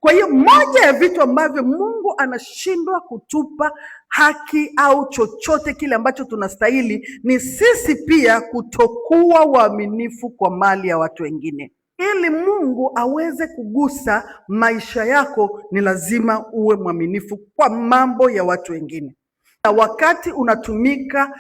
Kwa hiyo moja ya vitu ambavyo Mungu anashindwa kutupa haki au chochote kile ambacho tunastahili ni sisi pia kutokuwa waaminifu kwa mali ya watu wengine. Ili Mungu aweze kugusa maisha yako ni lazima uwe mwaminifu kwa mambo ya watu wengine. Na wakati unatumika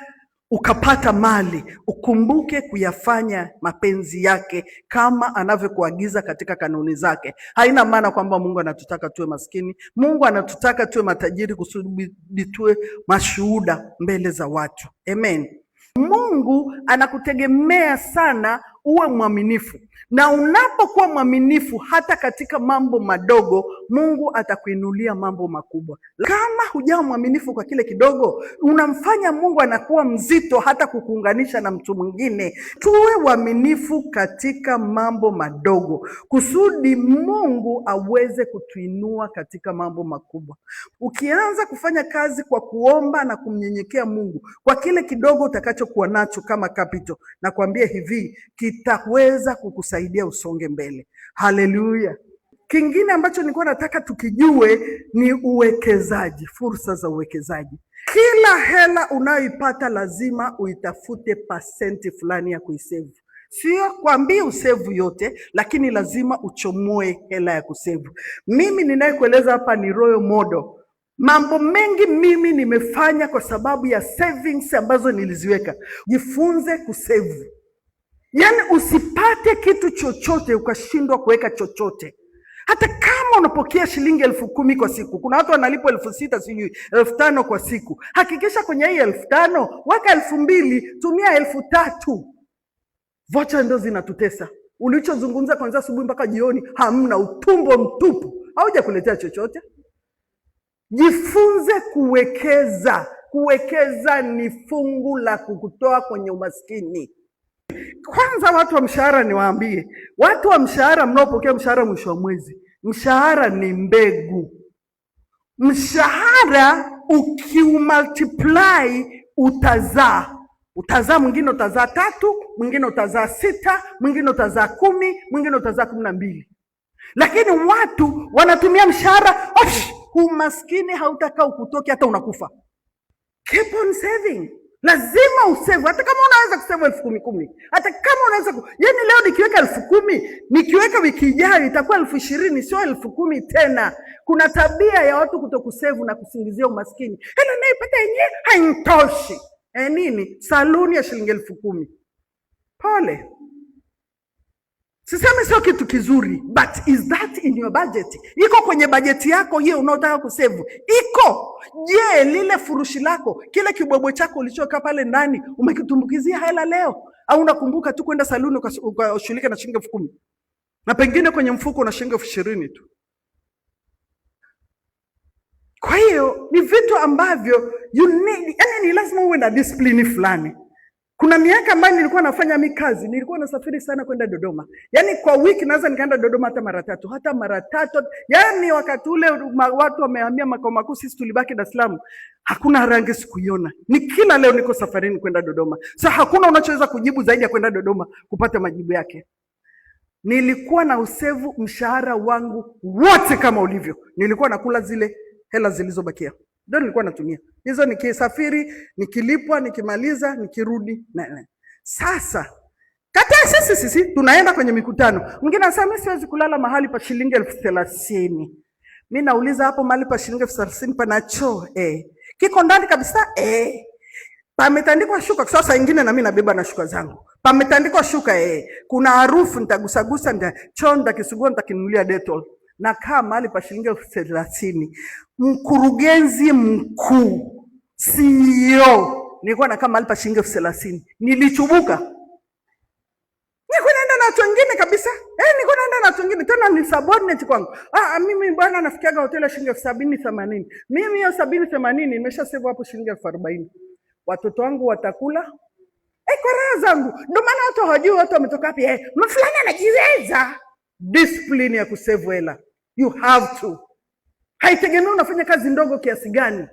ukapata mali, ukumbuke kuyafanya mapenzi yake kama anavyokuagiza katika kanuni zake. Haina maana kwamba Mungu anatutaka tuwe maskini. Mungu anatutaka tuwe matajiri kusudi tuwe mashuhuda mbele za watu. Amen. Mungu anakutegemea sana uwe mwaminifu. Na unapokuwa mwaminifu hata katika mambo madogo, Mungu atakuinulia mambo makubwa. Kama hujawa mwaminifu kwa kile kidogo, unamfanya Mungu anakuwa mzito hata kukuunganisha na mtu mwingine. Tuwe waaminifu katika mambo madogo kusudi Mungu aweze kutuinua katika mambo makubwa. Ukianza kufanya kazi kwa kuomba na kumnyenyekea Mungu kwa kile kidogo utakachokuwa nacho kama capital, na kuambia hivi, kitaweza kukusaidia usonge mbele. Haleluya. Kingine ambacho nilikuwa nataka tukijue ni uwekezaji, fursa za uwekezaji. Kila hela unayoipata lazima uitafute pasenti fulani ya kuisevu. Sio kwambia usevu yote, lakini lazima uchomoe hela ya kusevu. Mimi ninayekueleza hapa ni Royal Model. Mambo mengi mimi nimefanya kwa sababu ya savings ambazo niliziweka. Jifunze kusevu. Yaani usipate kitu chochote ukashindwa kuweka chochote. Hata kama unapokea shilingi 10,000 kwa siku, kuna watu wanalipwa 6,000 sijui 5,000 kwa siku. Hakikisha kwenye hii 5,000 weka 2,000, tumia 3,000. Vocha ndio zinatutesa. Ulichozungumza kuanzia asubuhi mpaka jioni hamna, utumbo mtupu. Haujakuletea chochote. Jifunze kuwekeza. Kuwekeza ni fungu la kukutoa kwenye umaskini. Kwanza watu wa mshahara niwaambie, watu wa mshahara mnaopokea mshahara mwisho wa mwezi, mshahara ni mbegu. Mshahara ukiumultiply utazaa. Utazaa, mwingine utazaa 3, mwingine utazaa 6, mwingine utazaa 10, mwingine utazaa 12. Lakini watu wanatumia mshahara, umaskini hautakaa ukutoke hata unakufa. Keep on saving. Lazima usave. Hata kama unaweza kusave 10,000, hata kama unaweza yaani leo nikiweka 10,000, nikiweka wiki ijayo itakuwa 20,000, sio 10,000 tena. Kuna tabia ya watu kutokusave na kusingizia umaskini. Hela naipata yenyewe hainitoshi. Nini? Saluni ya shilingi 10,000. Pole. Sisemi sio kitu kizuri, but is that in your budget? Iko kwenye bajeti yako hiyo unaotaka kusave? Iko. Je, lile furushi lako, kile kibwebwe chako ulichokaa pale ndani, umekitumbukizia hela leo? Au unakumbuka tu kwenda saluni ukashughulika na shilingi 10,000? Na pengine kwenye mfuko una shilingi 20,000 tu. Kwa hiyo ni vitu ambavyo you need, yani ni lazima uwe na discipline fulani. Kuna miaka ambayo nilikuwa nafanya mimi kazi, nilikuwa nasafiri sana kwenda Dodoma. Yaani kwa wiki naweza nikaenda Dodoma hata mara tatu. Yaani wakati ule watu wamehamia makao makuu, sisi tulibaki Dar es Salaam. Hakuna rangi sikuiona. Ni kila leo niko safarini kwenda Dodoma. Sasa hakuna unachoweza kujibu zaidi ya kwenda Dodoma kupata majibu yake. Nilikuwa na usevu mshahara wangu wote kama ulivyo. Nilikuwa nakula zile hela zilizobakia. Ndio nilikuwa natumia. Hizo nikisafiri, nikilipwa, nikimaliza, nikirudi. Sasa, kata sisi tunaenda kwenye mikutano. Mwingine anasema mimi siwezi kulala mahali pa shilingi 30,000. Mimi nauliza hapo mahali pa shilingi 30,000 pana choo? Kiko ndani kabisa? Pametandikwa shuka? Sasa ingine na mimi nabeba na shuka zangu. Pametandikwa shuka? Kuna harufu nitagusagusa, choo nitakisugua, nitakinunulia Dettol. Na kama mahali pa shilingi 30,000. Mkurugenzi mkuu, CEO, nilikuwa nakaa mahali pa shilingi 30,000. Nilichubuka. Nilikuwa naenda na watu wengine kabisa. Nilikuwa naenda na watu wengine, tena ni subordinate kwangu. Mimi bwana nafikiaga hoteli shilingi 70-80. Mimi hiyo 70-80 nimesha save hapo shilingi 40,000. Watoto wangu watakula kwa raha zangu. Ndio maana watu hawajui watu wametoka wapi. Mfulani anajiweza. Discipline ya kusave hela. You have to. Haitegemei unafanya kazi ndogo kiasi gani.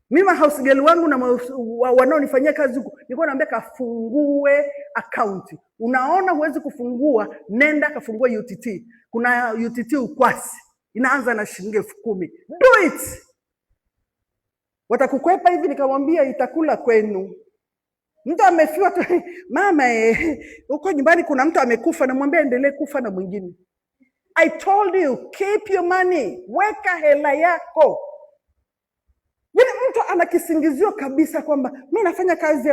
Mimi house girl wangu na wanaonifanyia kazi huko, nilikuwa naambia kafungue account. Unaona huwezi kufungua, nenda kafungua UTT. Kuna UTT Ukwasi. inaanza na shilingi 10,000. Do it. Watakukwepa hivi, nikamwambia itakula kwenu. Mtu amefiwa tu, mama huko nyumbani kuna mtu amekufa, namwambia endelee kufa na mwingine. I told you, keep your money. Weka hela yako. Yule mtu ana kisingizio kabisa kwamba mimi nafanya kazi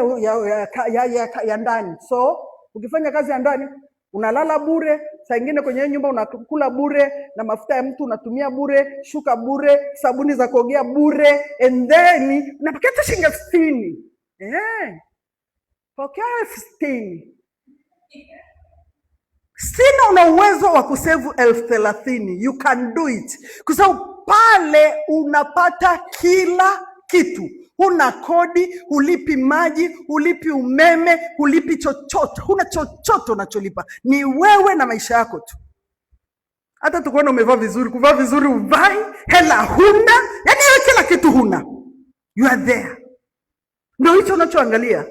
ya ndani. So, ukifanya kazi ya ndani, unalala bure, saa nyingine kwenye nyumba unakula bure, na mafuta ya mtu unatumia bure, shuka bure, sabuni za kuogea bure, and then unapokea shilingi 60,000. Pokea 60,000. Sina una uwezo wa kusevu 30,000. You can do it. Kwa sababu pale unapata kila kitu. Huna kodi, hulipi maji, hulipi umeme, hulipi chochote. Huna chochote unacholipa. Ni wewe na maisha yako tu. Hata tukuona umevaa vizuri, kuvaa vizuri uvai, hela huna, yaani wewe kila kitu huna. You are there. Ndio hicho unachoangalia.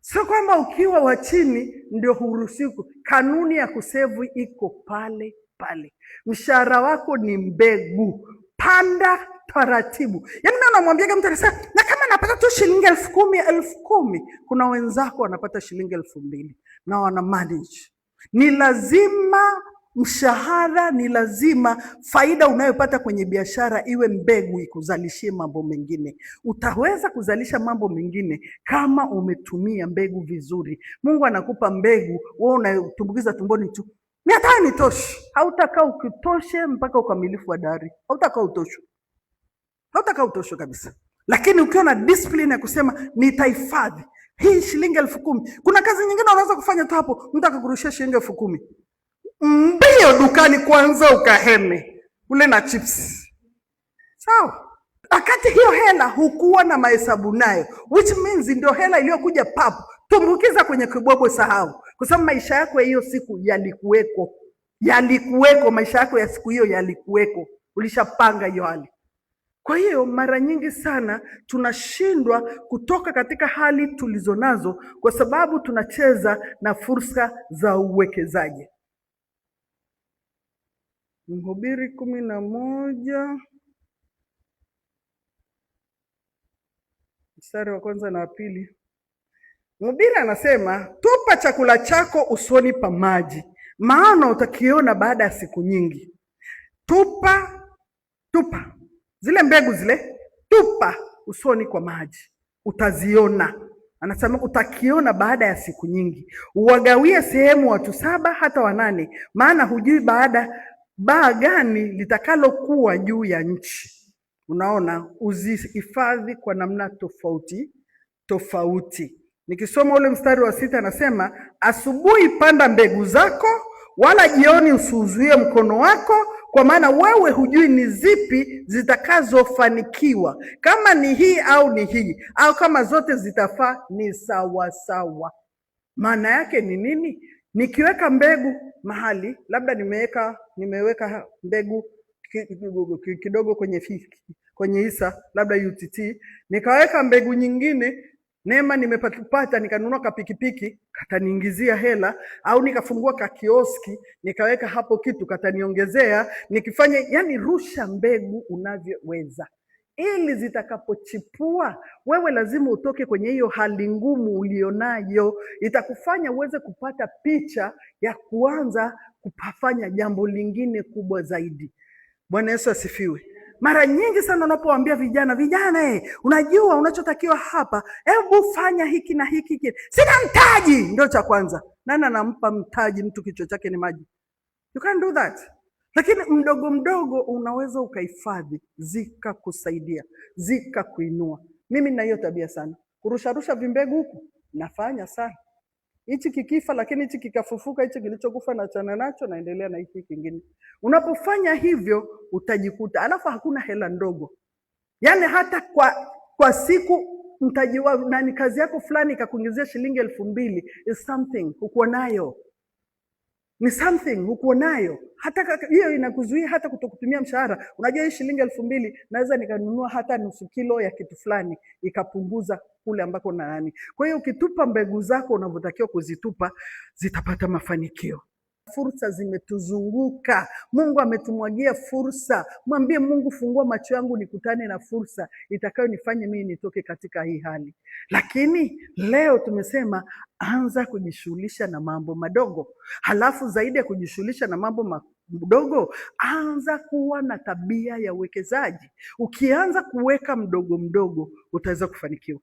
Sio kwamba ukiwa wa chini ndio huruhusiwi. Kanuni ya kusevu iko pale pale. Mshahara wako ni mbegu. Panda taratibu. Yaani mimi namwambia mtu anasema, na kama napata tu shilingi 10,000, kuna wenzako wanapata shilingi 2,000 na wana manage. Ni lazima mshahara, ni lazima faida unayopata kwenye biashara iwe mbegu ikuzalishie mambo mengine. Utaweza kuzalisha mambo mengine kama umetumia mbegu vizuri. Mungu anakupa mbegu, wewe unatumbukiza tumboni tu. Hata nitoshi. Hautakaa ukitoshe mpaka ukamilifu wa dari. Hautakaa utosho. Hautakaa utosho kabisa. Lakini ukiwa na discipline ya kusema nitahifadhi hii shilingi 10,000. Kuna kazi nyingine unaweza kufanya tu hapo, mtu akakurushia shilingi 10,000. Mbio dukani kwanza ukaheme ule na chips. Sawa? Wakati hiyo hela hukuwa na mahesabu nayo, which means ndio hela iliyokuja papo. Tumbukiza kwenye kibwebwe, sahau. Kwa sababu maisha yako ya hiyo siku yalikuweko. Yalikuweko, maisha yako ya siku hiyo yalikuweko. Ulishapanga hiyo hali. Kwa hiyo mara nyingi sana tunashindwa kutoka katika hali tulizonazo kwa sababu tunacheza na fursa za uwekezaji. Mhubiri 11 mstari wa kwanza na pili. Mhubiri anasema, tupa chakula chako usoni pa maji, maana utakiona baada ya siku nyingi. Tupa zile mbegu zile, tupa usoni kwa maji, utaziona. Anasema utakiona baada ya siku nyingi. Uwagawie sehemu watu 7 hata 8, maana hujui baa gani litakalokuwa juu ya nchi. Unaona, uzihifadhi kwa namna tofauti. Nikisoma ule mstari wa 6 anasema, asubuhi panda mbegu zako, wala jioni usiuzuie mkono wako, kwa maana wewe hujui ni zipi zitakazofanikiwa, kama ni hii au ni hii, au kama zote zitafaa ni sawa sawa. Maana yake ni nini? Nikiweka mbegu mahali, labda nimeweka mbegu kidogo kwenye hisa, labda UTT, nikaweka mbegu nyingine Neema nimepata nikanunua kapikipiki kataniingizia hela, au nikafungua kakioski nikaweka hapo kitu kataniongezea. Nikifanya yani, rusha mbegu unavyoweza, ili zitakapochipua wewe lazima utoke kwenye hiyo hali ngumu ulionayo. Itakufanya uweze kupata picha ya kuanza kupafanya jambo lingine kubwa zaidi. Bwana Yesu asifiwe. Mara nyingi sana unapowaambia vijana unajua unachotakiwa hapa, hebu fanya hiki na hiki. Sina mtaji, ndio cha kwanza. Nani anampa mtaji mtu kichwa chake ni maji? You can't do that. Lakini mdogo mdogo unaweza ukahifadhi, zikakusaidia, zikakuinua. Mimi nina hiyo tabia sana, kurusharusha vimbegu huku nafanya sana. Hichi kikifa, lakini hichi kikafufuka, hichi kilichokufa na chana nacho naendelea na hiki kingine. Unapofanya hivyo utajikuta, alafu hakuna hela ndogo. Yaani hata kwa siku mtaji wa nani kazi yako fulani ikakuingizia shilingi 2,000 is something hukuwa nayo. Ni something hukuwa nayo. Hata hiyo inakuzuia hata kutokutumia mshahara. Unajua hii shilingi 2,000 naweza nikanunua hata nusu kilo ya kitu fulani, ikapunguza kule ambako na nani. Kwa hiyo ukitupa mbegu zako unavyotakiwa kuzitupa, zitapata mafanikio. fursa zimetuzunguka. Mungu ametumwagia fursa. Mwambie Mungu, fungua macho yangu nikutane na fursa itakayonifanye mimi nitoke katika hii hali. Lakini leo tumesema anza kujishughulisha na mambo madogo. Halafu zaidi ya kujishughulisha na mambo mdogo, anza kuwa na tabia ya uwekezaji. Ukianza kuweka mdogo mdogo, utaweza kufanikiwa.